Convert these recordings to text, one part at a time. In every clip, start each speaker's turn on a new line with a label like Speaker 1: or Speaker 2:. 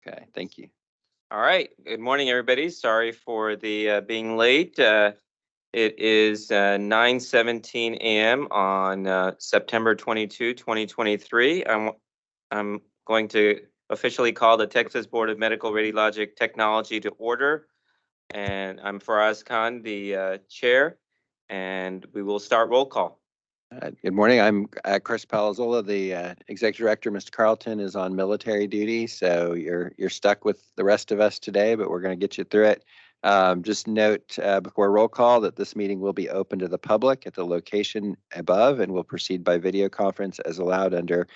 Speaker 1: Okay, thank you.
Speaker 2: All right. Good morning, everybody. Sorry for the being late. It is 9:17 a.m. on September 22, 2023. I'm going to officially call the Texas Board of Medical Radiologic Technology to order. And I'm Faraz Khan, the chair, and we will start roll call.
Speaker 1: Good morning. I'm Chris Palazzola, the executive director. Mr. Carlton is on military duty, so you're stuck with the rest of us today, but we're going to get you through it. Just note before roll call that this meeting will be open to the public at the location above and will proceed by video conference as allowed under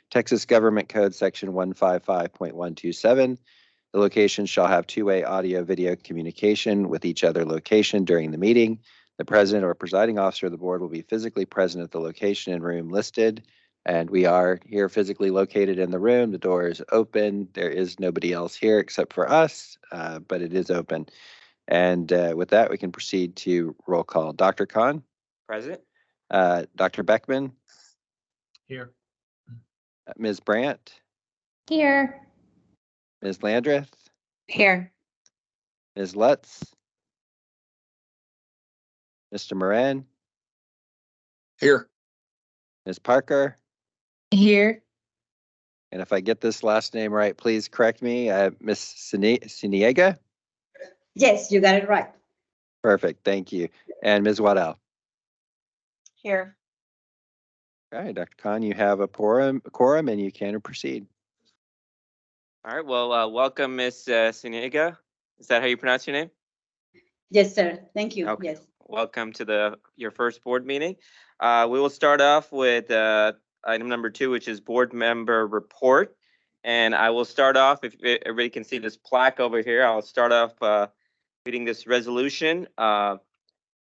Speaker 1: Texas Government Code Section 155.127. The locations shall have two-way audio-video communication with each other location during the meeting. The president or presiding officer of the board will be physically present at the location and room listed, and we are here physically located in the room. The door is open. There is nobody else here except for us, but it is open. And with that, we can proceed to roll call. Dr. Khan?
Speaker 2: Present.
Speaker 1: Dr. Beckman?
Speaker 3: Here.
Speaker 1: Ms. Brandt?
Speaker 4: Here.
Speaker 1: Ms. Landreth?
Speaker 4: Here.
Speaker 1: Ms. Lutz? Mr. Moran?
Speaker 3: Here.
Speaker 1: Ms. Parker?
Speaker 4: Here.
Speaker 1: And if I get this last name right, please correct me. Ms. Siniega?
Speaker 5: Yes, you got it right.
Speaker 1: Perfect, thank you. And Ms. Waddell?
Speaker 4: Here.
Speaker 1: All right, Dr. Khan, you have a quorum and you can proceed.
Speaker 2: All right. Well, welcome, Ms. Siniega. Is that how you pronounce your name?
Speaker 5: Yes, sir. Thank you.
Speaker 2: Okay.
Speaker 5: Yes.
Speaker 2: Welcome to your first board meeting. We will start off with item number 2, which is board member report. And I will start off, if everybody can see this plaque over here, I'll start off reading this resolution.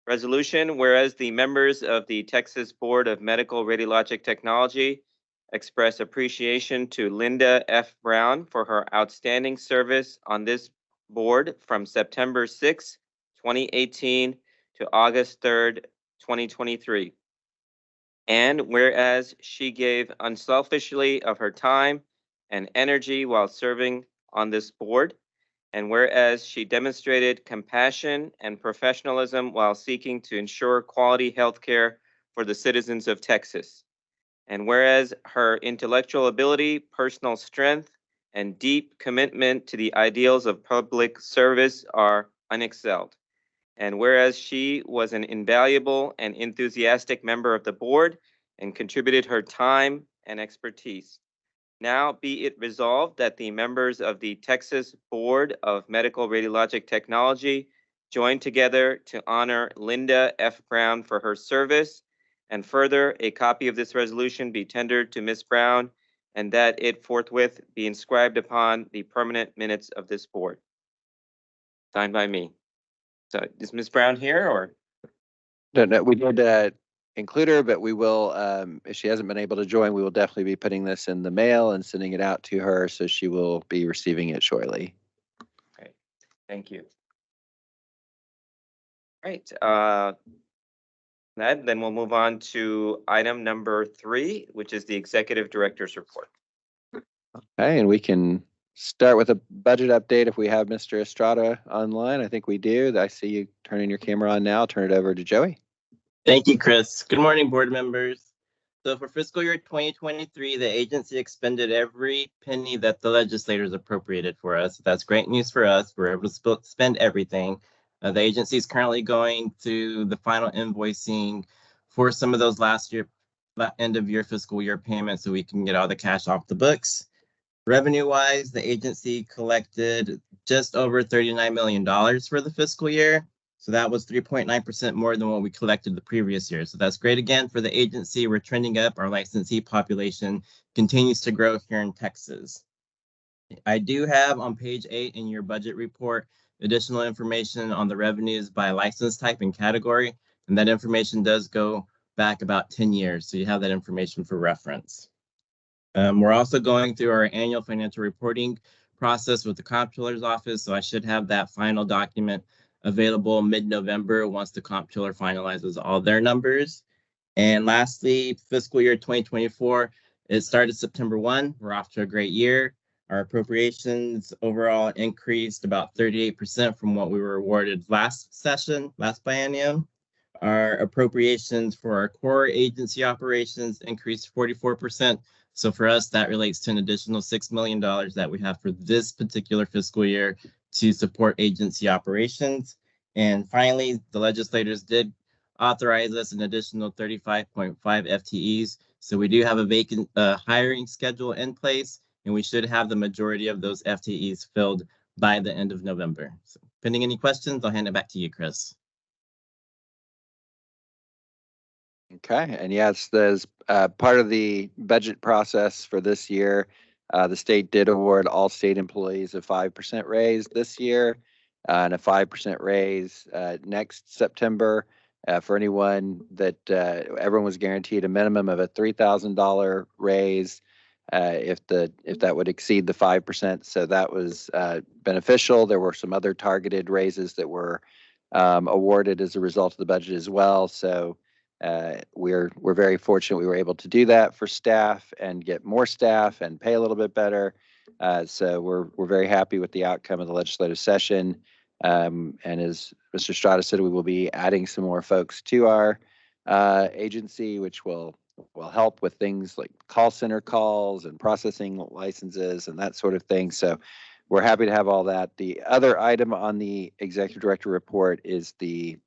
Speaker 2: Resolution, whereas the members of the Texas Board of Medical Radiologic Technology express appreciation to Linda F. Brown for her outstanding service on this board from September 6, 2018 to August 3rd, 2023. And whereas she gave unselfishly of her time and energy while serving on this board, and whereas she demonstrated compassion and professionalism while seeking to ensure quality health care for the citizens of Texas. And whereas her intellectual ability, personal strength, and deep commitment to the ideals of public service are unexcelled. And whereas she was an invaluable and enthusiastic member of the board and contributed her time and expertise. Now be it resolved that the members of the Texas Board of Medical Radiologic Technology join together to honor Linda F. Brown for her service, and further, a copy of this resolution be tendered to Ms. Brown, and that it forthwith be inscribed upon the permanent minutes of this board. Signed by me. So is Ms. Brown here, or?
Speaker 1: No, we did include her, but we will, if she hasn't been able to join, we will definitely be putting this in the mail and sending it out to her, so she will be receiving it shortly.
Speaker 2: Okay, thank you. All right, then we'll move on to item number 3, which is the executive director's report.
Speaker 1: Okay, and we can start with a budget update if we have Mr. Estrada online. I think we do. I see you turning your camera on now. I'll turn it over to Joey.
Speaker 6: Thank you, Chris. Good morning, board members. So for fiscal year 2023, the agency expended every penny that the legislators appropriated for us. That's great news for us. We're able to spend everything. The agency is currently going through the final invoicing for some of those end of year fiscal year payments so we can get all the cash off the books. Revenue-wise, the agency collected just over $39 million for the fiscal year. So that was 3.9% more than what we collected the previous year. So that's great again for the agency. We're trending up. Our licensee population continues to grow here in Texas. I do have on page 8 in your budget report additional information on the revenues by license type and category. And that information does go back about 10 years. So you have that information for reference. We're also going through our annual financial reporting process with the comptroller's office. So I should have that final document available mid-November once the comptroller finalizes all their numbers. And lastly, fiscal year 2024, it started September 1. We're off to a great year. Our appropriations overall increased about 38% from what we were awarded last biennium. Our appropriations for our core agency operations increased 44%. So for us, that relates to an additional $6 million that we have for this particular fiscal year to support agency operations. And finally, the legislators did authorize us an additional 35.5 FTEs. So we do have a vacant hiring schedule in place, and we should have the majority of those FTEs filled by the end of November. So pending any questions, I'll hand it back to you, Chris.
Speaker 1: Okay, and yes, there's part of the budget process for this year. The state did award all state employees a 5% raise this year and a 5% raise next September. For anyone that everyone was guaranteed a minimum of a $3,000 raise if that would exceed the 5%. So that was beneficial. There were some other targeted raises that were awarded as a result of the budget as well. So we're very fortunate we were able to do that for staff and get more staff and pay a little bit better. So we're very happy with the outcome of the legislative session. And as Mr. Strada said, we will be adding some more folks to our agency, which will help with things like call center calls and processing licenses and that sort of thing. So we're happy to have all that. The other item on the executive director report is the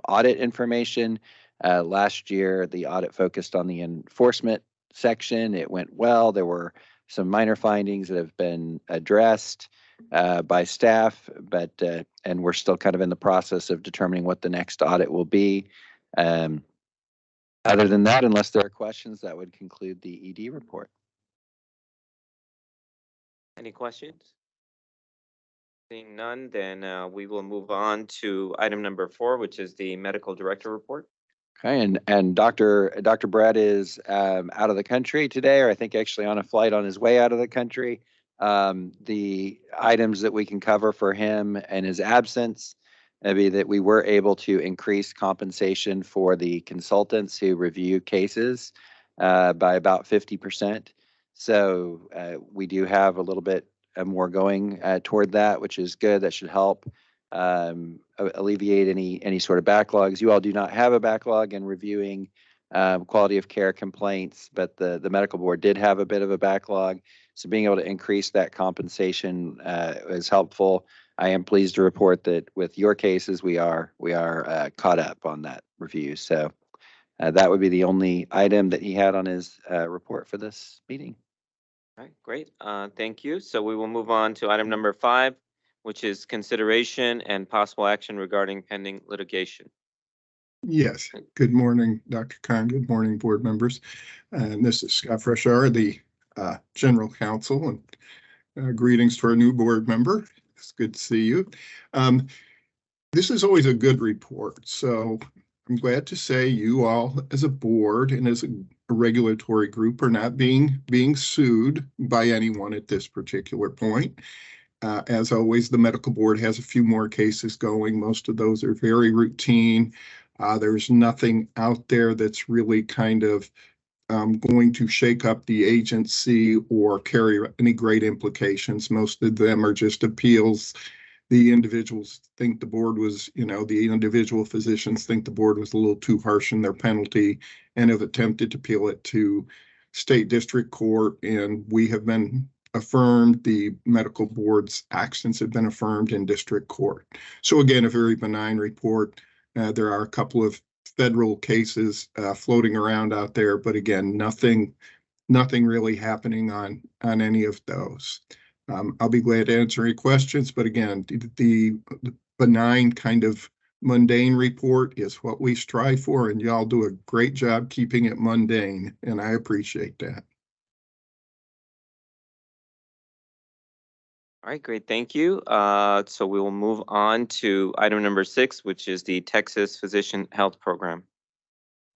Speaker 1: audit information. Last year, the audit focused on the enforcement section. It went well. There were some minor findings that have been addressed by staff, but and we're still kind of in the process of determining what the next audit will be. Other than that, unless there are questions, that would conclude the ED report.
Speaker 2: Any questions? Seeing none, then we will move on to item number 4, which is the medical director report.
Speaker 1: Okay, and Dr. Brett is out of the country today, or I think actually on a flight on his way out of the country. The items that we can cover for him and his absence be that we were able to increase compensation for the consultants who review cases by about 50%. So we do have a little bit more going toward that, which is good. That should help alleviate any sort of backlogs. You all do not have a backlog in reviewing quality of care complaints, but the medical board did have a bit of a backlog. So being able to increase that compensation is helpful. I am pleased to report that with your cases, we are caught up on that review. So that would be the only item that he had on his report for this meeting.
Speaker 2: All right, great. Thank you. So we will move on to item number 5, which is consideration and possible action regarding pending litigation.
Speaker 3: Yes. Good morning, Dr. Khan. Good morning, board members. And this is Scott Freshar, the general counsel, and greetings to our new board member. It's good to see you. This is always a good report. So I'm glad to say you all as a board and as a regulatory group are not being sued by anyone at this particular point. As always, the medical board has a few more cases going. Most of those are very routine. There's nothing out there that's really kind of going to shake up the agency or carry any great implications. Most of them are just appeals. The individuals think the board was, the individual physicians think the board was a little too harsh in their penalty and have attempted to appeal it to state district court. And we have been affirmed. The medical board's actions have been affirmed in district court. So again, a very benign report. There are a couple of federal cases floating around out there, but again, nothing really happening on any of those. I'll be glad to answer any questions, but again, the benign kind of mundane report is what we strive for, and y'all do a great job keeping it mundane, and I appreciate that.
Speaker 2: All right, great. Thank you. So we will move on to item number 6, which is the Texas Physician Health Program.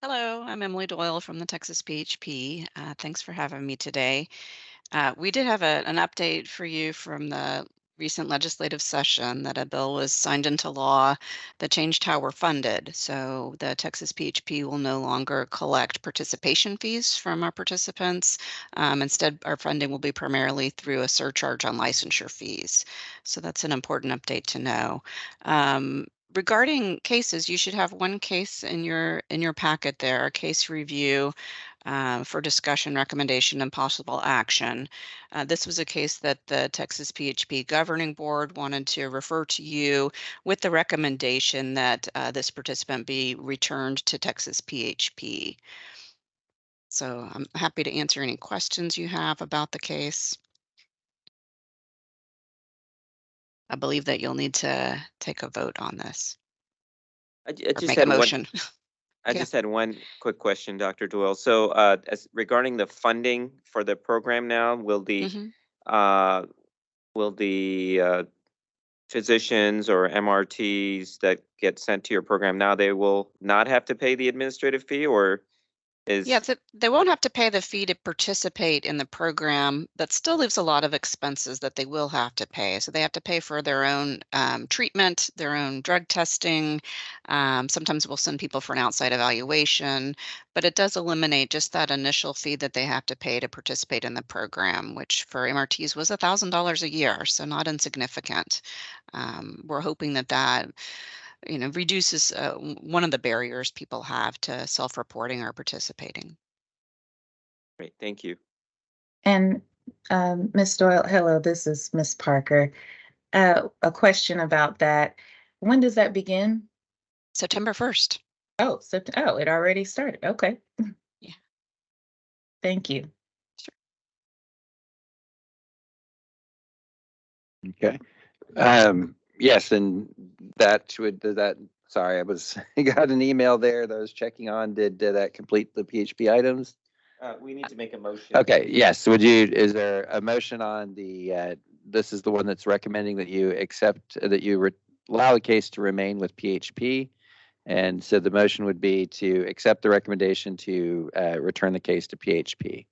Speaker 7: Hello, I'm Emily Doyle from the Texas PHP. Thanks for having me today. We did have an update for you from the recent legislative session that a bill was signed into law that changed how we're funded. So the Texas PHP will no longer collect participation fees from our participants. Instead, our funding will be primarily through a surcharge on licensure fees. So that's an important update to know. Regarding cases, you should have one case in your packet there, a case review for discussion, recommendation, and possible action. This was a case that the Texas PHP Governing Board wanted to refer to you with the recommendation that this participant be returned to Texas PHP. So I'm happy to answer any questions you have about the case. I believe that you'll need to take a vote on this.
Speaker 2: I
Speaker 7: Or
Speaker 2: just
Speaker 7: make
Speaker 2: had
Speaker 7: a motion.
Speaker 2: I
Speaker 7: Yeah.
Speaker 2: just had one quick question, Dr. Doyle. So as regarding the funding for the program now, will the
Speaker 7: Mhm.
Speaker 2: physicians or MRTs that get sent to your program now, they will not have to pay the administrative fee, or is?
Speaker 7: Yeah, they won't have to pay the fee to participate in the program, but still leaves a lot of expenses that they will have to pay. So they have to pay for their own treatment, their own drug testing. Sometimes we'll send people for an outside evaluation, but it does eliminate just that initial fee that they have to pay to participate in the program, which for MRTs was $1,000 a year, so not insignificant. We're hoping that reduces one of the barriers people have to self-reporting or participating.
Speaker 2: Great, thank you.
Speaker 8: And Ms. Doyle, hello, this is Ms. Parker. A question about that. When does that begin?
Speaker 7: September 1st.
Speaker 8: Oh, it already started. Okay.
Speaker 7: Yeah.
Speaker 8: Thank you.
Speaker 1: Okay. Yes, and sorry, I got an email there that I was checking on. Did that complete the PHP items?
Speaker 2: We need to make a motion.
Speaker 1: Okay, yes. Is there a motion on this is the one that's recommending that you accept, that you allow the case to remain with PHP. And so the motion would be to accept the recommendation to return the case to PHP.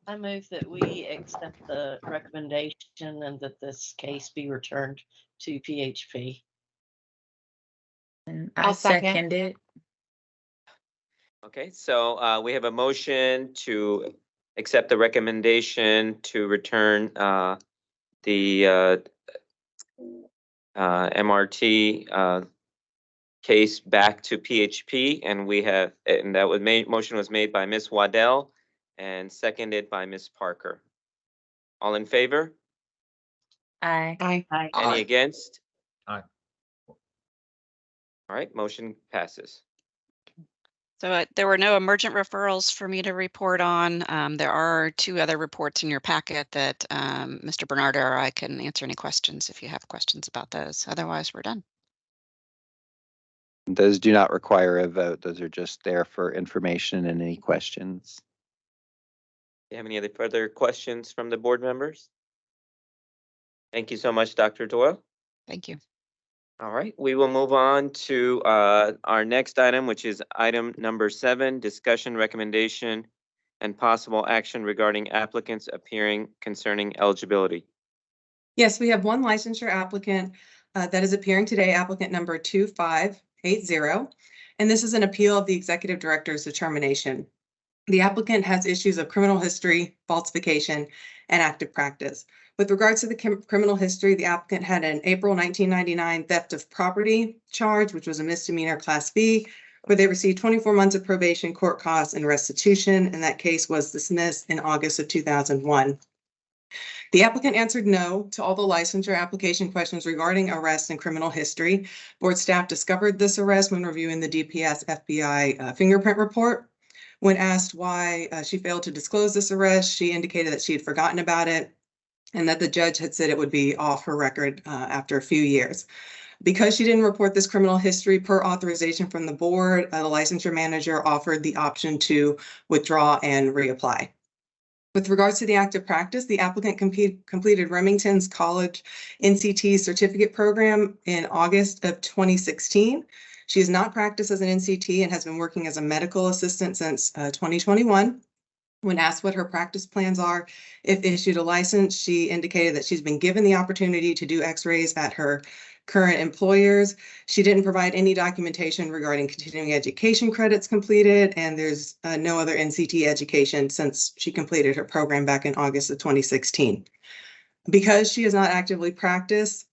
Speaker 9: I move that we accept the recommendation and that this case be returned to PHP.
Speaker 8: And
Speaker 4: I'll
Speaker 8: I
Speaker 4: second.
Speaker 8: second it.
Speaker 2: Okay, so we have a motion to accept the recommendation to return the MRT case back to PHP, and motion was made by Ms. Waddell and seconded by Ms. Parker. All in favor?
Speaker 8: Aye.
Speaker 4: Aye.
Speaker 2: Any against?
Speaker 6: Aye.
Speaker 2: All right, motion passes.
Speaker 7: So there were no emergent referrals for me to report on. There are two other reports in your packet that Mr. Bernardo or I can answer any questions if you have questions about those. Otherwise, we're done.
Speaker 1: Those do not require a vote. Those are just there for information and any questions.
Speaker 2: Do you have any other further questions from the board members? Thank you so much, Dr. Doyle.
Speaker 7: Thank you.
Speaker 2: All right, we will move on to our next item, which is item number 7, discussion, recommendation, and possible action regarding applicants appearing concerning eligibility.
Speaker 10: Yes, we have one licensure applicant that is appearing today, applicant number 2580. And this is an appeal of the executive director's determination. The applicant has issues of criminal history, falsification, and active practice. With regards to the criminal history, the applicant had an April 1999 theft of property charge, which was a misdemeanor class B, where they received 24 months of probation, court costs, and restitution. And that case was dismissed in August of 2001. The applicant answered no to all the licensure application questions regarding arrest and criminal history. Board staff discovered this arrest when reviewing the DPS FBI fingerprint report. When asked why she failed to disclose this arrest, she indicated that she had forgotten about it and that the judge had said it would be off her record after a few years. Because she didn't report this criminal history per authorization from the board, the licensure manager offered the option to withdraw and reapply. With regards to the active practice, the applicant completed Remington's College NCT certificate program in August of 2016. She has not practiced as an NCT and has been working as a medical assistant since 2021. When asked what her practice plans are, if issued a license, she indicated that she's been given the opportunity to do x-rays at her current employers. She didn't provide any documentation regarding continuing education credits completed, and there's no other NCT education since she completed her program back in August of 2016. Because she has not actively practiced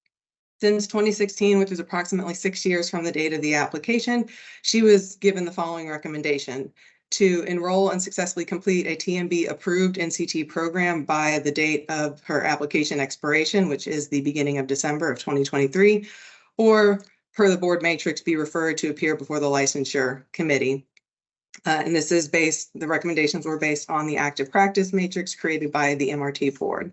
Speaker 10: since 2016, which is approximately 6 years from the date of the application, she was given the following recommendation: to enroll and successfully complete a TMB approved NCT program by the date of her application expiration, which is the beginning of December of 2023, or per the board matrix, be referred to appear before the licensure committee. And this is the recommendations were based on the active practice matrix created by the MRT board.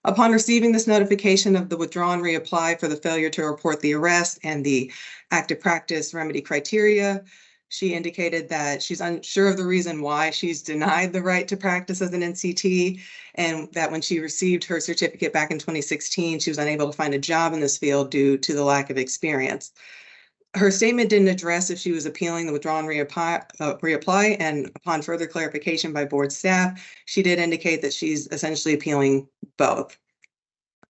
Speaker 10: Upon receiving this notification of the withdrawn reapply for the failure to report the arrest and the active practice remedy criteria, she indicated that she's unsure of the reason why she's denied the right to practice as an NCT, and that when she received her certificate back in 2016, she was unable to find a job in this field due to the lack of experience. Her statement didn't address if she was appealing the withdrawn reapply, and upon further clarification by board staff, she did indicate that she's essentially appealing both.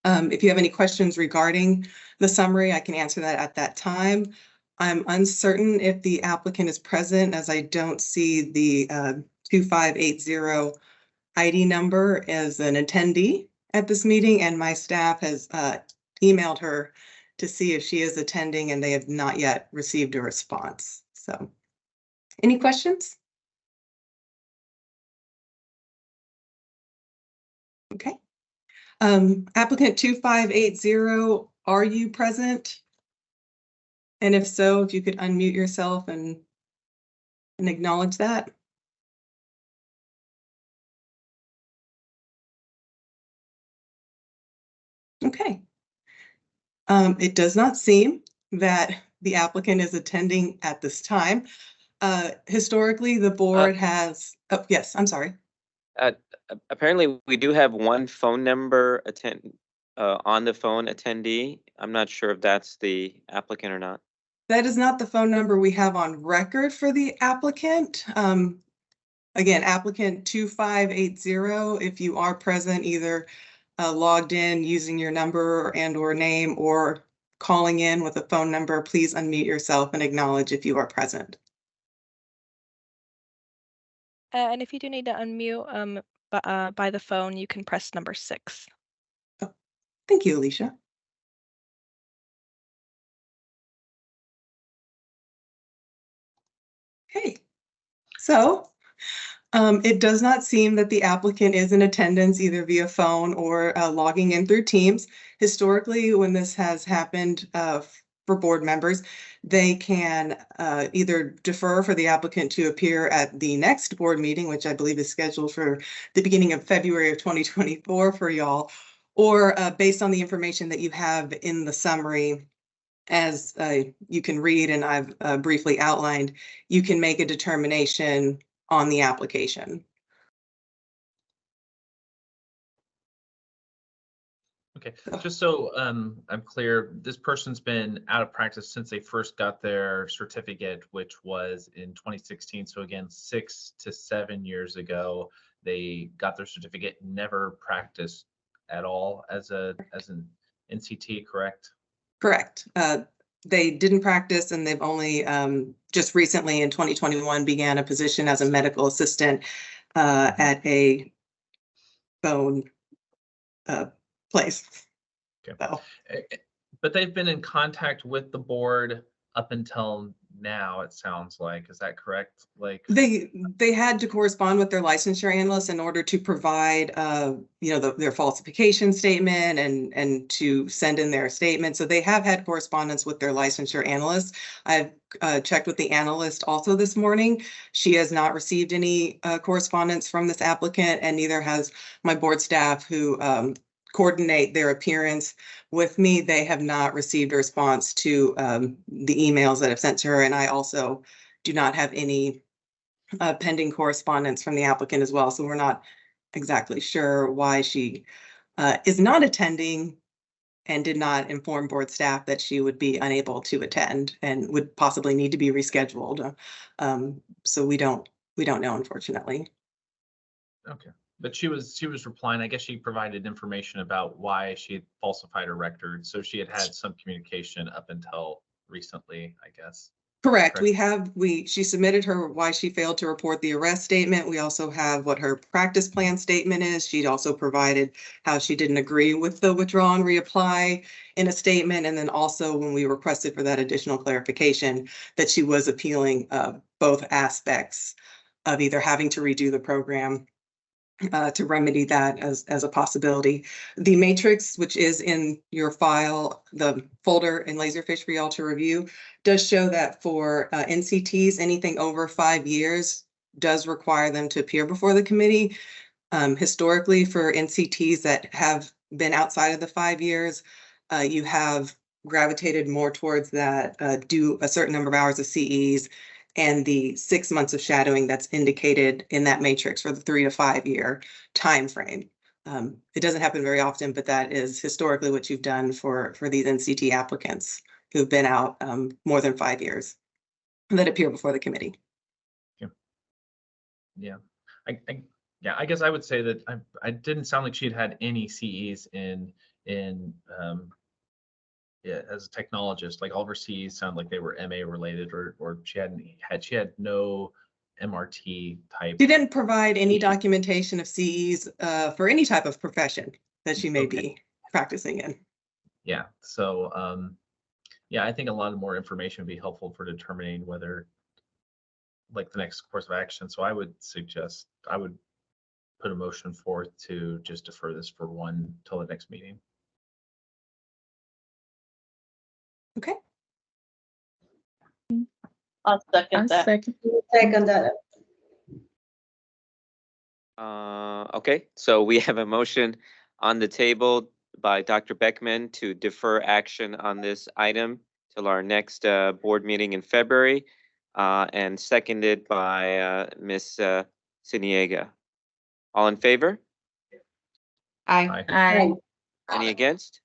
Speaker 10: If you have any questions regarding the summary, I can answer that at that time. I'm uncertain if the applicant is present, as I don't see the 2580 ID number as an attendee at this meeting, and my staff has emailed her to see if she is attending, and they have not yet received a response. So, any questions? Okay. Applicant 2580, are you present? And if so, if you could unmute yourself and acknowledge that. Okay. It does not seem that the applicant is attending at this time. Historically, the board has, oh, yes, I'm sorry.
Speaker 2: Apparently, we do have one phone number on the phone attendee. I'm not sure if that's the applicant or not.
Speaker 10: That is not the phone number we have on record for the applicant. Again, applicant 2580, if you are present, either logged in using your number and/or name, or calling in with a phone number, please unmute yourself and acknowledge if you are present.
Speaker 11: And if you do need to unmute by the phone, you can press number 6.
Speaker 10: Oh, thank you, Alicia. Okay, so it does not seem that the applicant is in attendance either via phone or logging in through Teams. Historically, when this has happened for board members, they can either defer for the applicant to appear at the next board meeting, which I believe is scheduled for the beginning of February of 2024 for y'all, or based on the information that you have in the summary, as you can read and I've briefly outlined, you can make a determination on the application.
Speaker 12: Okay, just so I'm clear, this person's been out of practice since they first got their certificate, which was in 2016. So again, 6 to 7 years ago, they got their certificate, never practiced at all as an NCT, correct?
Speaker 10: Correct. They didn't practice, and they've only just recently in 2021 began a position as a medical assistant at a bone place.
Speaker 12: Okay.
Speaker 10: So.
Speaker 12: But they've been in contact with the board up until now, it sounds like. Is that correct? Like
Speaker 10: they had to correspond with their licensure analyst in order to provide their falsification statement and to send in their statement. So they have had correspondence with their licensure analyst. I've checked with the analyst also this morning. She has not received any correspondence from this applicant, and neither has my board staff who coordinate their appearance with me. They have not received a response to the emails that I've sent to her, and I also do not have any pending correspondence from the applicant as well. So we're not exactly sure why she is not attending and did not inform board staff that she would be unable to attend and would possibly need to be rescheduled. So we don't know, unfortunately.
Speaker 12: Okay, but she was replying. I guess she provided information about why she had falsified her record. So she had some communication up until recently, I guess.
Speaker 10: Correct. She submitted why she failed to report the arrest statement. We also have what her practice plan statement is. She'd also provided how she didn't agree with the withdraw and reapply in a statement. And then also when we requested for that additional clarification that she was appealing both aspects of either having to redo the program to remedy that as a possibility. The matrix, which is in your file, the folder in Laserfish for y'all to review, does show that for NCTs, anything over 5 years does require them to appear before the committee. Historically, for NCTs that have been outside of the 5 years, you have gravitated more towards that, do a certain number of hours of CEs and the 6 months of shadowing that's indicated in that matrix for the 3 to 5 year time frame. It doesn't happen very often, but that is historically what you've done for these NCT applicants who've been out more than 5 years that appear before the committee.
Speaker 12: Yeah, I guess I would say that I didn't sound like she'd had any CEs in yeah, as a technologist. Like all of her CEs sound like they were MA related, or she had no MRT type.
Speaker 10: She didn't provide any documentation of CEs for any type of profession that she may be practicing in.
Speaker 12: Yeah, so yeah, I think a lot more information would be helpful for determining whether, like, the next course of action. So I would suggest, I would put a motion forth to just defer this for till the next meeting.
Speaker 10: Okay.
Speaker 9: I'll second that.
Speaker 5: Second that.
Speaker 2: Okay, so we have a motion on the table by Dr. Beckman to defer action on this item till our next board meeting in February, and seconded by Ms. Siniega. All in favor?
Speaker 8: Aye.
Speaker 5: Aye.
Speaker 2: Any against?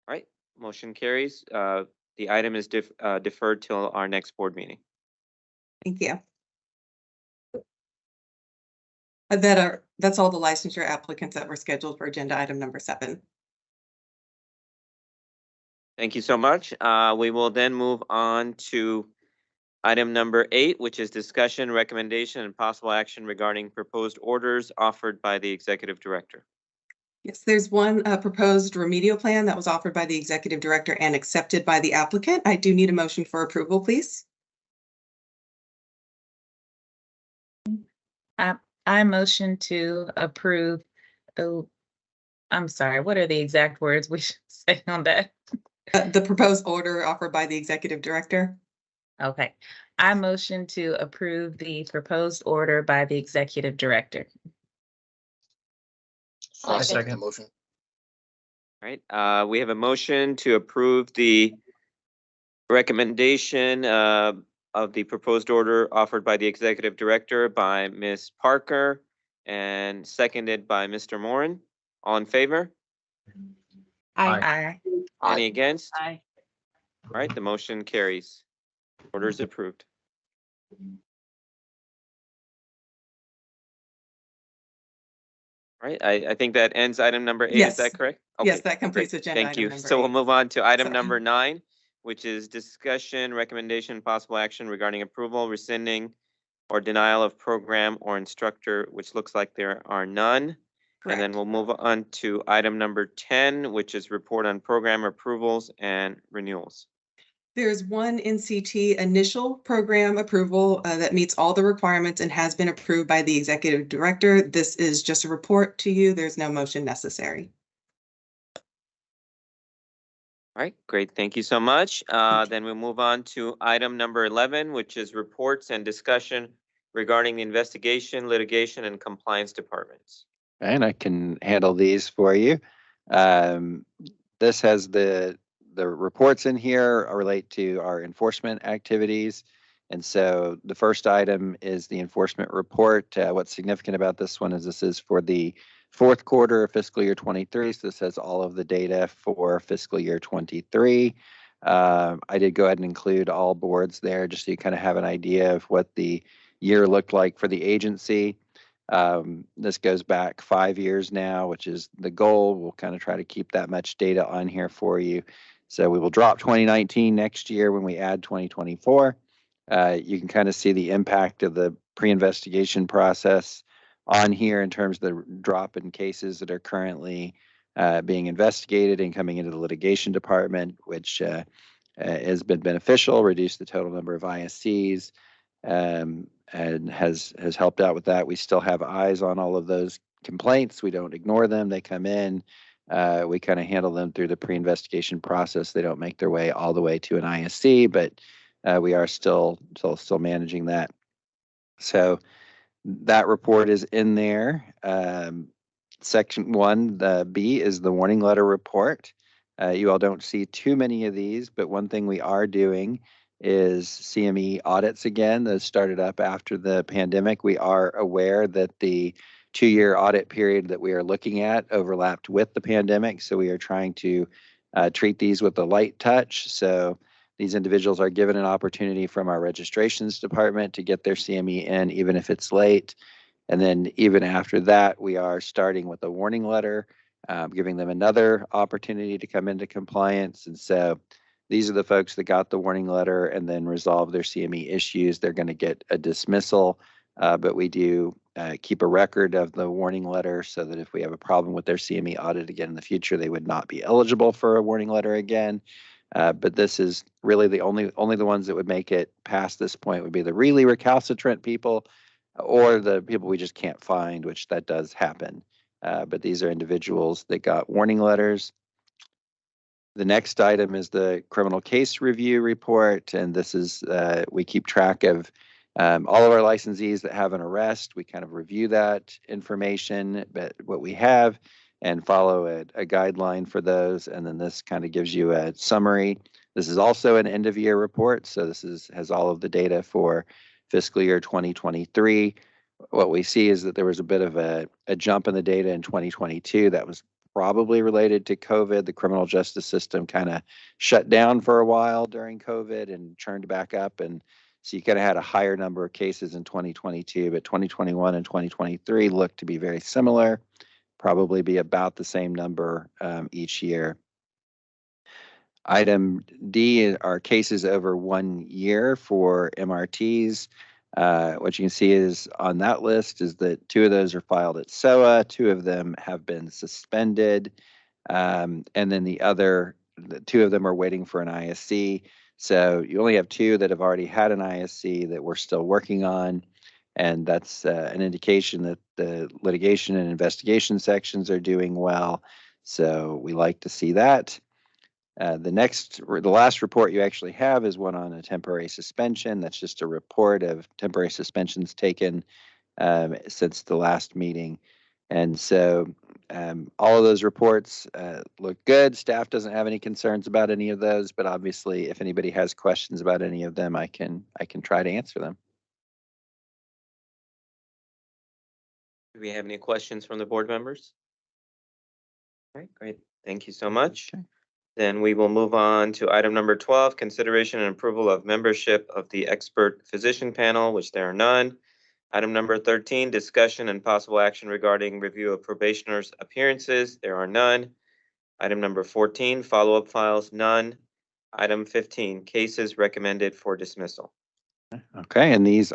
Speaker 2: All right, motion carries. The item is deferred till our next board meeting.
Speaker 10: Thank you. That's all the licensure applicants that were scheduled for agenda item number 7.
Speaker 2: Thank you so much. We will then move on to item number 8, which is discussion, recommendation, and possible action regarding proposed orders offered by the executive director.
Speaker 10: Yes, there's one proposed remedial plan that was offered by the executive director and accepted by the applicant. I do need a motion for approval, please.
Speaker 8: I motion to approve. Oh, I'm sorry. What are the exact words we should say on that?
Speaker 10: The proposed order offered by the executive director.
Speaker 8: Okay. I motion to approve the proposed order by the executive director.
Speaker 9: Second.
Speaker 13: Second the motion.
Speaker 2: All right, we have a motion to approve the recommendation of the proposed order offered by the executive director by Ms. Parker and seconded by Mr. Morin. All in favor?
Speaker 8: Aye.
Speaker 2: Any against?
Speaker 9: Aye.
Speaker 2: All right, the motion carries. Order is approved. All right, I think that ends item number 8.
Speaker 10: Yes.
Speaker 2: Is that correct?
Speaker 10: Yes,
Speaker 2: Okay,
Speaker 10: that completes
Speaker 2: great.
Speaker 10: agenda
Speaker 2: Thank
Speaker 10: item
Speaker 2: you.
Speaker 10: number
Speaker 2: So we'll
Speaker 10: 8.
Speaker 2: move on to item
Speaker 10: So-
Speaker 2: number 9, which is discussion, recommendation, possible action regarding approval, rescinding, or denial of program or instructor, which looks like there are none. And then
Speaker 10: Correct.
Speaker 2: we'll move on to item number 10, which is report on program approvals and renewals.
Speaker 10: There's one NCT initial program approval that meets all the requirements and has been approved by the executive director. This is just a report to you. There's no motion necessary.
Speaker 2: All right, great. Thank you so much. Then we'll move on to item number 11, which is reports and discussion regarding the investigation, litigation, and compliance departments.
Speaker 1: And I can handle these for you. This has the reports in here relate to our enforcement activities. And so the first item is the enforcement report. What's significant about this one is this is for the fourth quarter of fiscal year 23. So this has all of the data for fiscal year 23. I did go ahead and include all boards there just so you kind of have an idea of what the year looked like for the agency. This goes back 5 years now, which is the goal. We'll kind of try to keep that much data on here for you. So we will drop 2019 next year when we add 2024. You can kind of see the impact of the pre-investigation process on here in terms of the drop in cases that are currently being investigated and coming into the litigation department, which has been beneficial, reduced the total number of ISCs, and has helped out with that. We still have eyes on all of those complaints. We don't ignore them. They come in. We kind of handle them through the pre-investigation process. They don't make their way all the way to an ISC, but we are still managing that. So that report is in there. Section 1B is the warning letter report. You all don't see too many of these, but one thing we are doing is CME audits again. Those started up after the pandemic. We are aware that the 2-year audit period that we are looking at overlapped with the pandemic, so we are trying to treat these with a light touch. So these individuals are given an opportunity from our registrations department to get their CME in, even if it's late. And then even after that, we are starting with a warning letter, giving them another opportunity to come into compliance. And so these are the folks that got the warning letter and then resolve their CME issues. They're going to get a dismissal, but we do keep a record of the warning letter so that if we have a problem with their CME audit again in the future, they would not be eligible for a warning letter again. But this is really the only the ones that would make it past this point would be the really recalcitrant people or the people we just can't find, which that does happen. But these are individuals that got warning letters. The next item is the criminal case review report, and this is, we keep track of all of our licensees that have an arrest. We kind of review that information, but what we have, and follow a guideline for those. And then this kind of gives you a summary. This is also an end of year report. So this has all of the data for fiscal year 2023. What we see is that there was a bit of a jump in the data in 2022 that was probably related to COVID. The criminal justice system kind of shut down for a while during COVID and churned back up. And so you kind of had a higher number of cases in 2022, but 2021 and 2023 look to be very similar, probably be about the same number each year. Item D are cases over 1 year for MRTs. What you can see is on that list is that 2 of those are filed at SOA, 2 of them have been suspended, and then the 2 of them are waiting for an ISC. So you only have 2 that have already had an ISC that we're still working on, and that's an indication that the litigation and investigation sections are doing well. So we like to see that. The last report you actually have is one on a temporary suspension. That's just a report of temporary suspensions taken since the last meeting. And so all of those reports look good. Staff doesn't have any concerns about any of those, but obviously if anybody has questions about any of them, I can try to answer them.
Speaker 2: Do we have any questions from the board members? All right, great. Thank you so much. Okay. Then we will move on to item number 12, consideration and approval of membership of the expert physician panel, which there are none. Item number 13, discussion and possible action regarding review of probationers' appearances. There are none. Item number 14, follow-up files, none. Item 15, cases recommended for dismissal.
Speaker 1: Okay, and these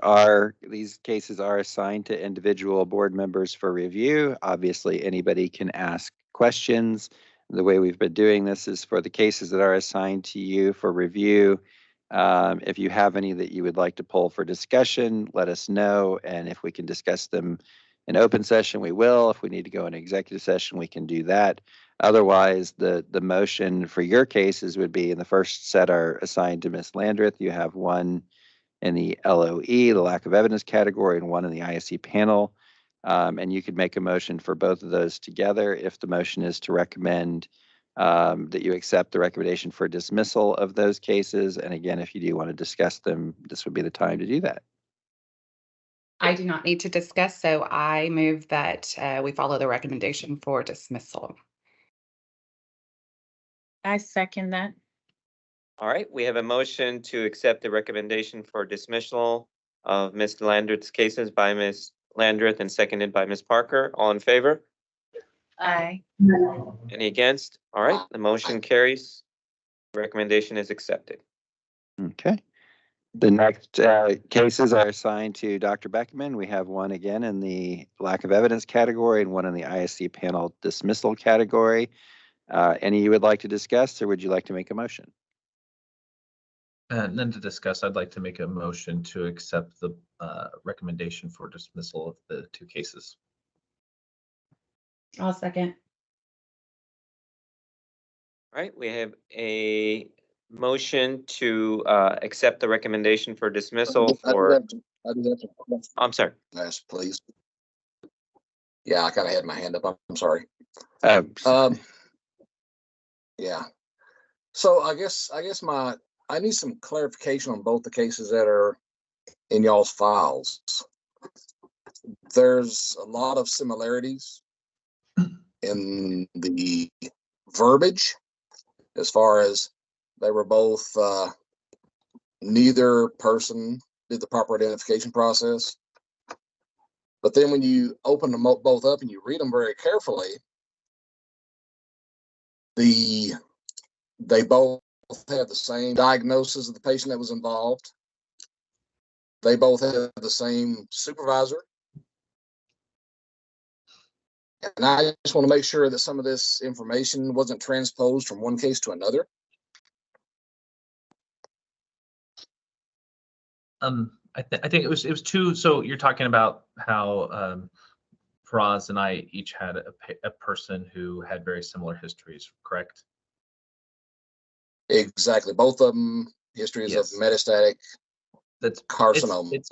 Speaker 1: cases are assigned to individual board members for review. Obviously, anybody can ask questions. The way we've been doing this is for the cases that are assigned to you for review. If you have any that you would like to pull for discussion, let us know. And if we can discuss them in open session, we will. If we need to go in executive session, we can do that. Otherwise, the motion for your cases would be, in the first set are assigned to Ms. Landreth. You have one in the LOE, the lack of evidence category, and one in the ISC panel. And you could make a motion for both of those together if the motion is to recommend that you accept the recommendation for dismissal of those cases. And again, if you do want to discuss them, this would be the time to do that.
Speaker 13: I do not need to discuss, so I move that we follow the recommendation for dismissal.
Speaker 8: I second that.
Speaker 2: All right, we have a motion to accept the recommendation for dismissal of Ms. Landreth's cases by Ms. Landreth and seconded by Ms. Parker. All in favor?
Speaker 8: Aye.
Speaker 2: Any against? All right, the motion carries. Recommendation is accepted.
Speaker 1: Okay. The next cases are assigned to Dr. Beckman. We have one again in the lack of evidence category and one in the ISC panel dismissal category. Any you would like to discuss, or would you like to make a motion?
Speaker 12: And then to discuss, I'd like to make a motion to accept the recommendation for dismissal of the 2 cases.
Speaker 13: I'll second.
Speaker 2: All right, we have a motion to accept the recommendation for dismissal for, I'm sorry.
Speaker 14: Yes, please. Yeah, I kind of had my hand up. I'm sorry. Yeah. So I guess I need some clarification on both the cases that are in y'all's files. There's a lot of similarities in the verbiage as far as they were both neither person did the proper identification process. But then when you open them both up and you read them very carefully, they both have the same diagnosis of the patient that was involved. They both have the same supervisor. And I just want to make sure that some of this information wasn't transposed from one case to another.
Speaker 12: I think it was 2. So you're talking about how Faraz and I each had a person who had very similar histories, correct?
Speaker 14: Exactly. Both of them histories of metastatic carcinoma.
Speaker 12: It's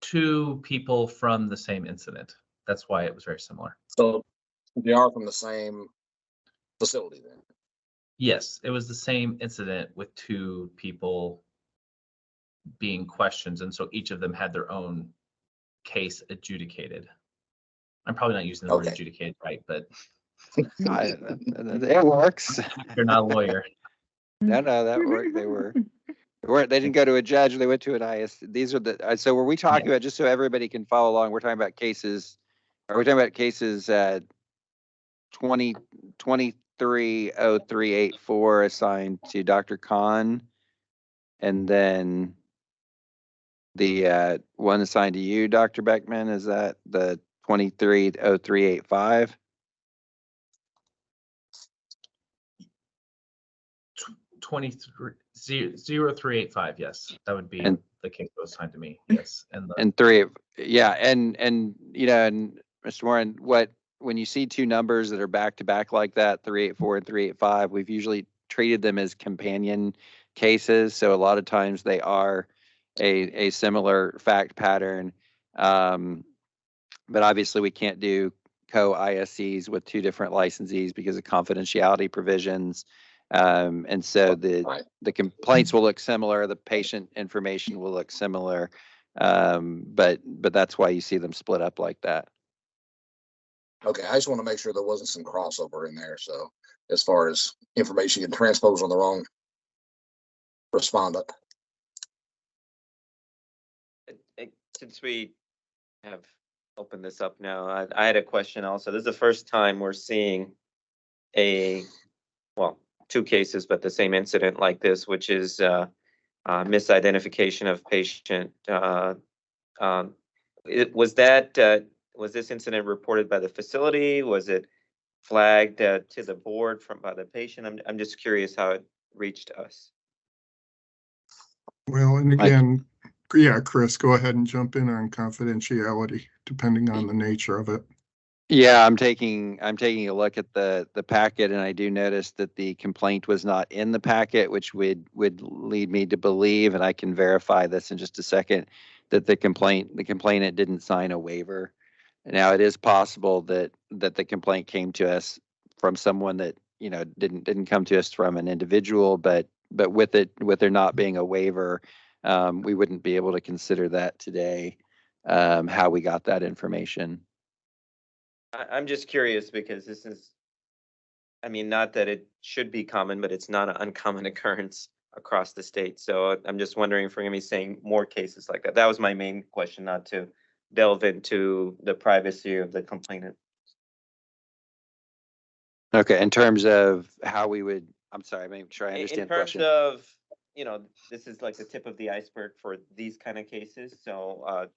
Speaker 12: 2 people from the same incident. That's why it was very similar.
Speaker 14: So they are from the same facility then?
Speaker 12: Yes, it was the same incident with 2 people being questioned, and so each of them had their own case adjudicated. I'm probably not using the word adjudicated right, but
Speaker 1: it works.
Speaker 12: You're not a lawyer.
Speaker 1: No, that worked. They didn't go to a judge. They went to an ISC. These are the. So were we talking about, just so everybody can follow along? We're talking about cases. Are we talking about cases 230384 assigned to Dr. Khan, and then the one assigned to you, Dr. Beckman? Is that the 230385?
Speaker 12: 0385, yes, that would be the case that was assigned to me. Yes, and
Speaker 1: 3, yeah, and you know, and Mr. Warren, when you see 2 numbers that are back to back like that, 384 and 385, we've usually treated them as companion cases. So a lot of times they are a similar fact pattern, but obviously we can't do co-ISCs with 2 different licensees because of confidentiality provisions. And so the complaints will look similar, the patient information will look similar, but that's why you see them split up like that.
Speaker 14: Okay, I just want to make sure there wasn't some crossover in there. So as far as information getting transposed on the wrong respondent.
Speaker 2: Since we have opened this up now, I had a question also. This is the first time we're seeing 2 cases, but the same incident like this, which is misidentification of patient. Was this incident reported by the facility? Was it flagged to the board by the patient? I'm just curious how it reached us.
Speaker 3: Well, and again, yeah, Chris, go ahead and jump in on confidentiality, depending on the nature of it.
Speaker 1: Yeah, I'm taking a look at the packet, and I do notice that the complaint was not in the packet, which would lead me to believe, and I can verify this in just a second, that the complainant didn't sign a waiver. Now, it is possible that the complaint came to us from someone that, you know, didn't come to us from an individual, but with there not being a waiver, we wouldn't be able to consider that today, how we got that information.
Speaker 2: I'm just curious because this is, I mean, not that it should be common, but it's not an uncommon occurrence across the state. So I'm just wondering if we're going to be seeing more cases like that. That was my main question, not to delve into the privacy of the complainant.
Speaker 1: Okay, in terms of how we would, I'm sorry, make sure I
Speaker 2: In
Speaker 1: understand the
Speaker 2: terms
Speaker 1: question.
Speaker 2: of, this is like the tip of the iceberg for these kind of cases. So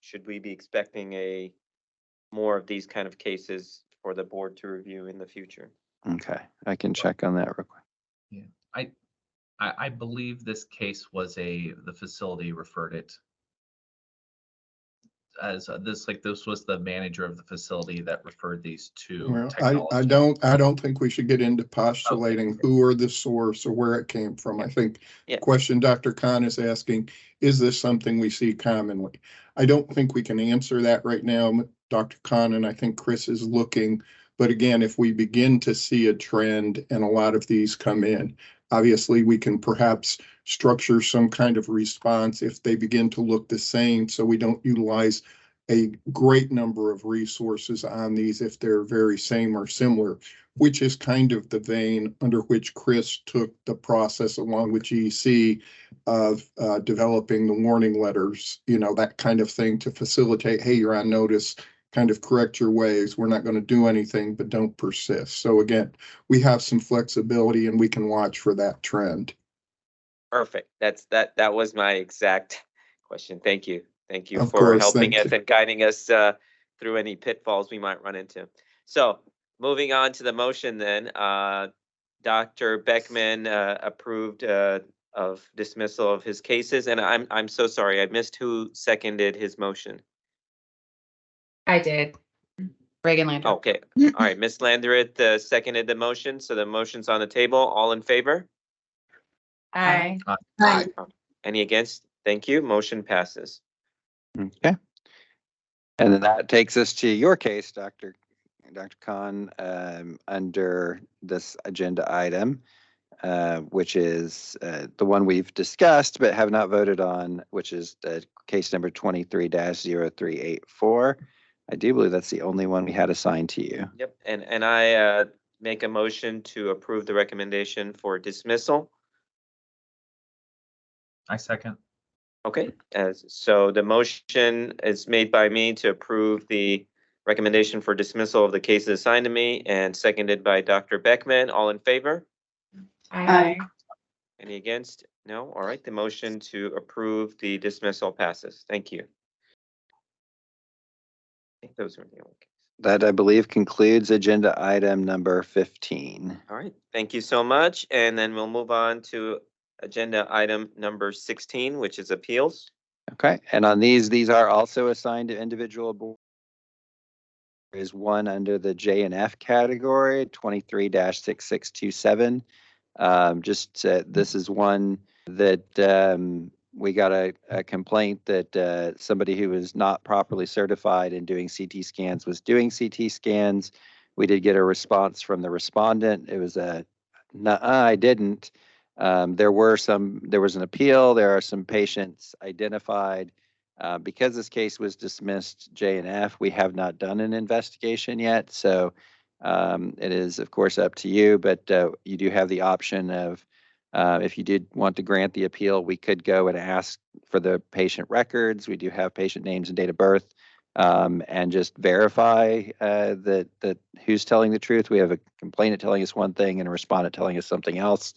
Speaker 2: should we be expecting more of these kind of cases for the board to review in the future?
Speaker 1: Okay, I can check on that real quick.
Speaker 12: Yeah, I believe this case was the facility referred it as this was the manager of the facility that referred these to
Speaker 3: Well,
Speaker 12: technology.
Speaker 3: I don't think we should get into postulating who or the source or where it came from. I think the question Dr. Khan is asking, is this something we see commonly? I don't think we can answer that right now, Dr. Khan, and I think Chris is looking. But again, if we begin to see a trend and a lot of these come in, obviously we can perhaps structure some kind of response if they begin to look the same, so we don't utilize a great number of resources on these if they're very same or similar, which is kind of the vein under which Chris took the process along with GEC of developing the warning letters, that kind of thing to facilitate, hey, you're on notice, kind of correct your ways. We're not going to do anything, but don't persist. So again, we have some flexibility and we can watch for that trend.
Speaker 2: Perfect. That was my exact question. Thank you. Thank you
Speaker 3: Of
Speaker 2: for
Speaker 3: course,
Speaker 2: helping
Speaker 3: thank
Speaker 2: us
Speaker 3: you.
Speaker 2: and guiding us through any pitfalls we might run into. So moving on to the motion then, Dr. Beckman approved of dismissal of his cases, and I'm so sorry, I missed who seconded his motion.
Speaker 13: I did. Reagan Lander.
Speaker 2: Okay, all right, Ms. Landerith seconded the motion, so the motion's on the table. All in favor?
Speaker 13: Aye.
Speaker 5: Aye.
Speaker 2: Any against? Thank you. Motion passes.
Speaker 1: Okay. And then that takes us to your case, Dr. Khan, under this agenda item, which is the one we've discussed but have not voted on, which is case number 23-0384. I do believe that's the only one we had assigned to you.
Speaker 2: Yep, and I make a motion to approve the recommendation for dismissal.
Speaker 12: I second.
Speaker 2: Okay, so the motion is made by me to approve the recommendation for dismissal of the cases assigned to me and seconded by Dr. Beckman. All in favor?
Speaker 5: Aye.
Speaker 2: Any against? No? All right, the motion to approve the dismissal passes. Thank you. I think those are the only cases.
Speaker 1: That, I believe, concludes agenda item number 15.
Speaker 2: All right, thank you so much. And then we'll move on to agenda item number 16, which is appeals.
Speaker 1: Okay, and on these are also assigned to individual boards. There is one under the J and F category, 23-6627. This is one that we got a complaint that somebody who was not properly certified in doing CT scans was doing CT scans. We did get a response from the respondent. It was nuh-uh, I didn't. There was an appeal. There are some patients identified. Because this case was dismissed J and F, we have not done an investigation yet. So it is, of course, up to you, but you do have the option of, if you did want to grant the appeal, we could go and ask for the patient records. We do have patient names and date of birth, and just verify that who's telling the truth. We have a complainant telling us one thing and a respondent telling us something else.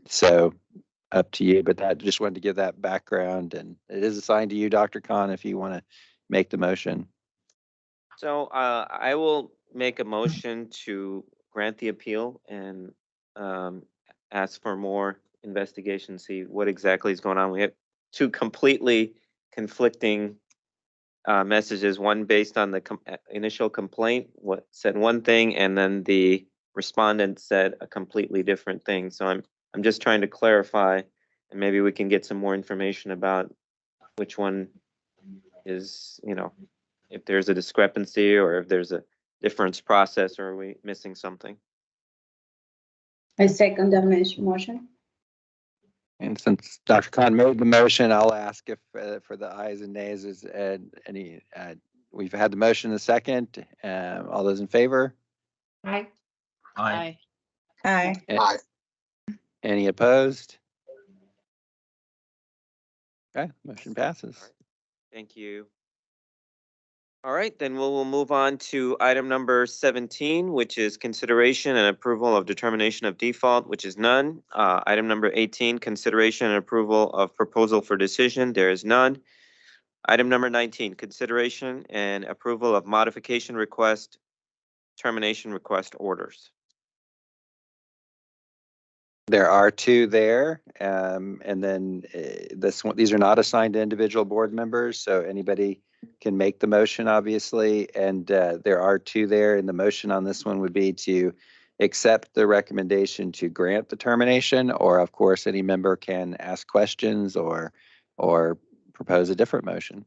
Speaker 1: So up to you, but that just wanted to give that background, and it is assigned to you, Dr. Khan, if you want to make the motion.
Speaker 2: So I will make a motion to grant the appeal and ask for more investigation, see what exactly is going on. We have two completely conflicting messages, one based on the initial complaint, what said one thing, and then the respondent said a completely different thing. So I'm just trying to clarify, and maybe we can get some more information about which one is, if there's a discrepancy or if there's a difference process, or are we missing something?
Speaker 5: I second the motion.
Speaker 1: And since Dr. Khan made the motion, I'll ask if for the ayes and nays is any. We've had the motion in a second. All those in favor?
Speaker 13: Aye.
Speaker 12: Aye.
Speaker 5: Aye.
Speaker 14: Aye.
Speaker 1: Any opposed? Okay, motion passes.
Speaker 2: Thank you. All right, then we'll move on to item number 17, which is consideration and approval of determination of default, which is none. Item number 18, consideration and approval of proposal for decision, there is none. Item number 19, consideration and approval of modification request, termination request orders.
Speaker 1: There are two there, and then these are not assigned to individual board members, so anybody can make the motion, obviously. And there are two there, and the motion on this one would be to accept the recommendation to grant the termination, or of course, any member can ask questions or propose a different motion.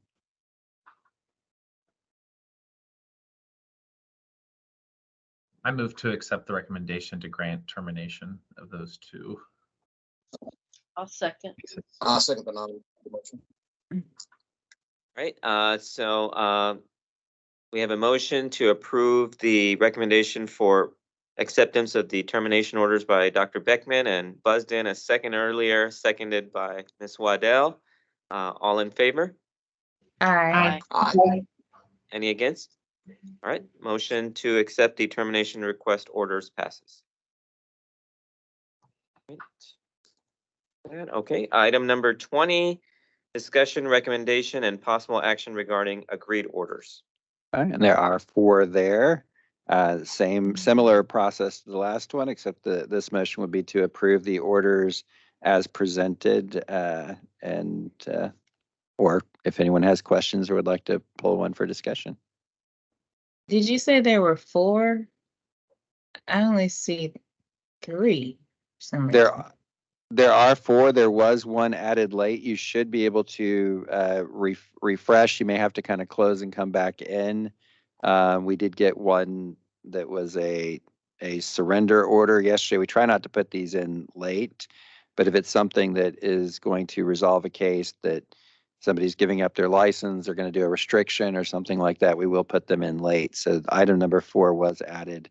Speaker 12: I move to accept the recommendation to grant termination of those two.
Speaker 9: I'll second.
Speaker 14: I second the motion.
Speaker 2: Right, we have a motion to approve the recommendation for acceptance of the termination orders by Dr. Beckman and buzzed in a second earlier, seconded by Ms. Waddell. All in favor?
Speaker 8: Aye.
Speaker 14: Aye.
Speaker 2: Any against? All right, motion to accept the termination request orders passes. Okay, item number 20, discussion, recommendation, and possible action regarding agreed orders.
Speaker 1: All right, and there are four there. Similar process to the last one, except this motion would be to approve the orders as presented, or if anyone has questions or would like to pull one for discussion.
Speaker 8: Did you say there were four? I only see three. For some reason.
Speaker 1: There are four. There was one added late. You should be able to refresh. You may have to kind of close and come back in. We did get one that was a surrender order yesterday. We try not to put these in late, but if it's something that is going to resolve a case that somebody's giving up their license, they're going to do a restriction or something like that, we will put them in late. So item number 4 was added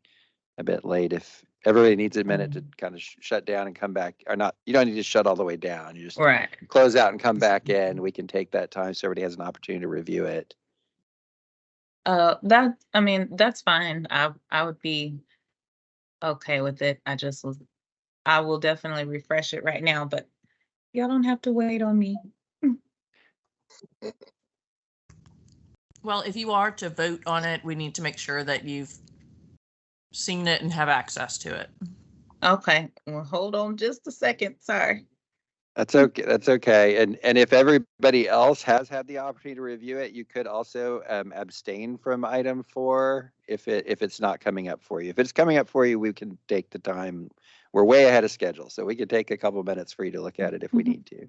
Speaker 1: a bit late. If everybody needs a minute to kind of shut down and come back, or not, you don't need to shut all the way down. You just
Speaker 8: Right.
Speaker 1: close out and come back in. We can take that time so everybody has an opportunity to review it.
Speaker 8: That's fine. I would be okay with it. I will definitely refresh it right now, but y'all don't have to wait on me.
Speaker 15: Well, if you are to vote on it, we need to make sure that you've seen it and have access to it.
Speaker 8: Okay, well, hold on just a second. Sorry.
Speaker 1: That's okay. That's okay. And if everybody else has had the opportunity to review it, you could also abstain from item 4 if it's not coming up for you. If it's coming up for you, we can take the time. We're way ahead of schedule, so we could take a couple minutes for you to look at it if we need to.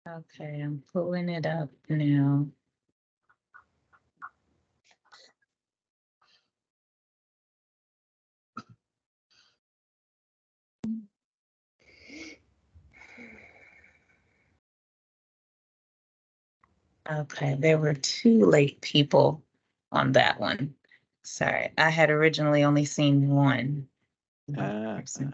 Speaker 8: Okay, I'm pulling it up now. Okay, there were 2 late people on that one. Sorry, I had originally only seen one. Okay.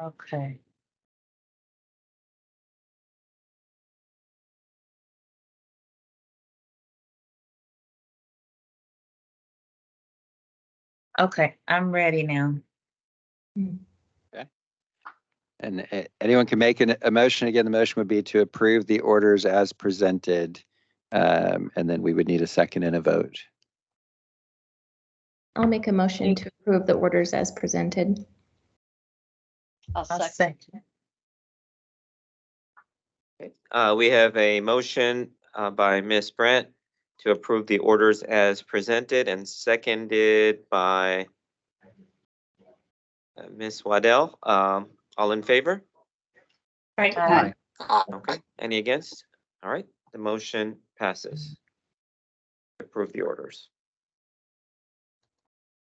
Speaker 8: Okay. Okay, I'm ready now.
Speaker 1: And anyone can make a motion. Again, the motion would be to approve the orders as presented. And then we would need a second and a vote.
Speaker 4: I'll make a motion to approve the orders as presented.
Speaker 9: I'll
Speaker 8: I'll
Speaker 9: second.
Speaker 2: Okay. We have a motion by Ms. Brent to approve the orders as presented and seconded by Ms. Waddell. All in favor?
Speaker 8: Aye.
Speaker 2: Okay. Any against? All right. The motion passes. Approve the orders.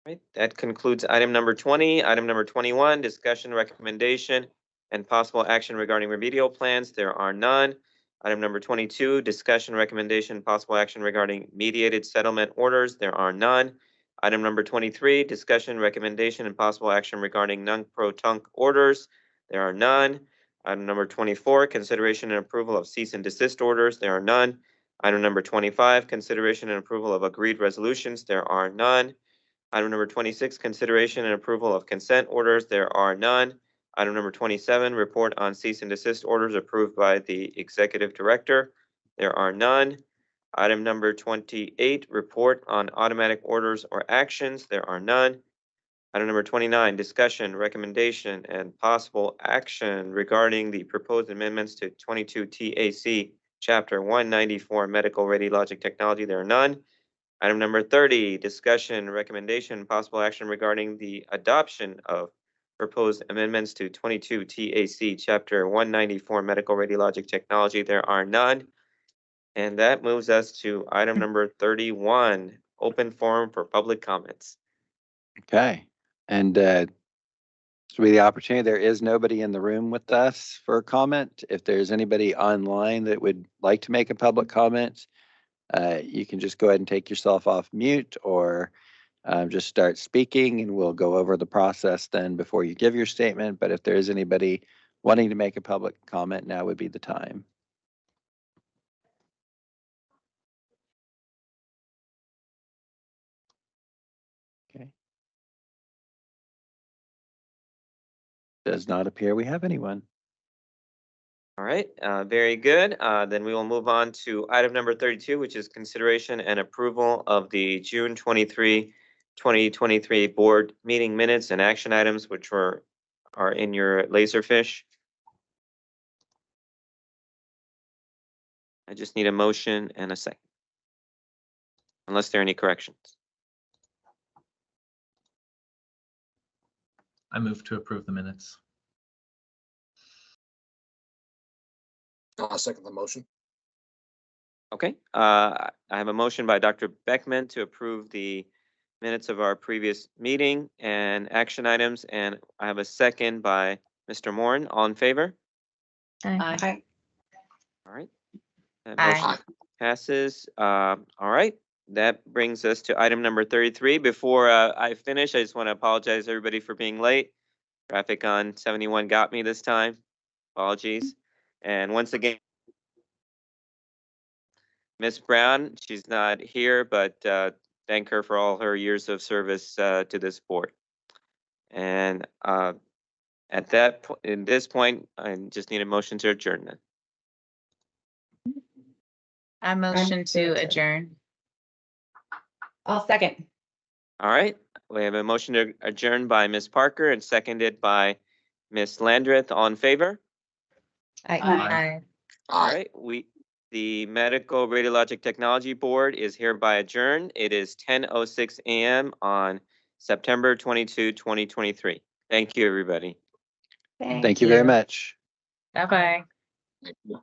Speaker 2: All right. That concludes item number 20. Item number 21, discussion, recommendation, and possible action regarding remedial plans. There are none. Item number 22, discussion, recommendation, possible action regarding mediated settlement orders. There are none. Item number 23, discussion, recommendation, and possible action regarding non-pro-tunc orders. There are none. Item number 24, consideration and approval of cease and desist orders. There are none. Item number 25, consideration and approval of agreed resolutions. There are none. Item number 26, consideration and approval of consent orders. There are none. Item number 27, report on cease and desist orders approved by the executive director. There are none. Item number 28, report on automatic orders or actions. There are none. Item number 29, discussion, recommendation, and possible action regarding the proposed amendments to 22 TAC Chapter 194 Medical Radiologic Technology. There are none. Item number 30, discussion, recommendation, possible action regarding the adoption of proposed amendments to 22 TAC Chapter 194 Medical Radiologic Technology. There are none. And that moves us to item number 31, open forum for public comments.
Speaker 1: Okay. And this will be the opportunity. There is nobody in the room with us for a comment. If there's anybody online that would like to make a public comment, you can just go ahead and take yourself off mute or just start speaking, and we'll go over the process then before you give your statement. But if there is anybody wanting to make a public comment, now would be the time. Okay. Does not appear we have anyone.
Speaker 2: All right, very good. Then we will move on to item number 32, which is consideration and approval of the June 23, 2023 board meeting minutes and action items, which are in your Laserfish. I just need a motion and a second, unless there are any corrections.
Speaker 12: I move to approve the minutes.
Speaker 14: I second the motion.
Speaker 2: Okay, I have a motion by Dr. Beckman to approve the minutes of our previous meeting and action items, and I have a second by Mr. Moran. All in favor?
Speaker 9: Aye.
Speaker 2: All right. That
Speaker 8: Aye.
Speaker 2: motion passes. All right. That brings us to item number 33. Before I finish, I just want to apologize everybody for being late. Traffic on 71 got me this time. Apologies. And once again, Ms. Brown, she's not here, but thank her for all her years of service to this board. And at this point, I just need a motion to adjourn then.
Speaker 8: I motion to adjourn.
Speaker 13: I'll second.
Speaker 2: All right, we have a motion to adjourn by Ms. Parker and seconded by Ms. Landreth. All in favor?
Speaker 8: Aye.
Speaker 2: All right, the Medical Radiologic Technology Board is hereby adjourned. It is 10:06 a.m. on September 22, 2023. Thank you, everybody.
Speaker 1: Thank you very much.
Speaker 8: Bye-bye.
Speaker 14: Thank you.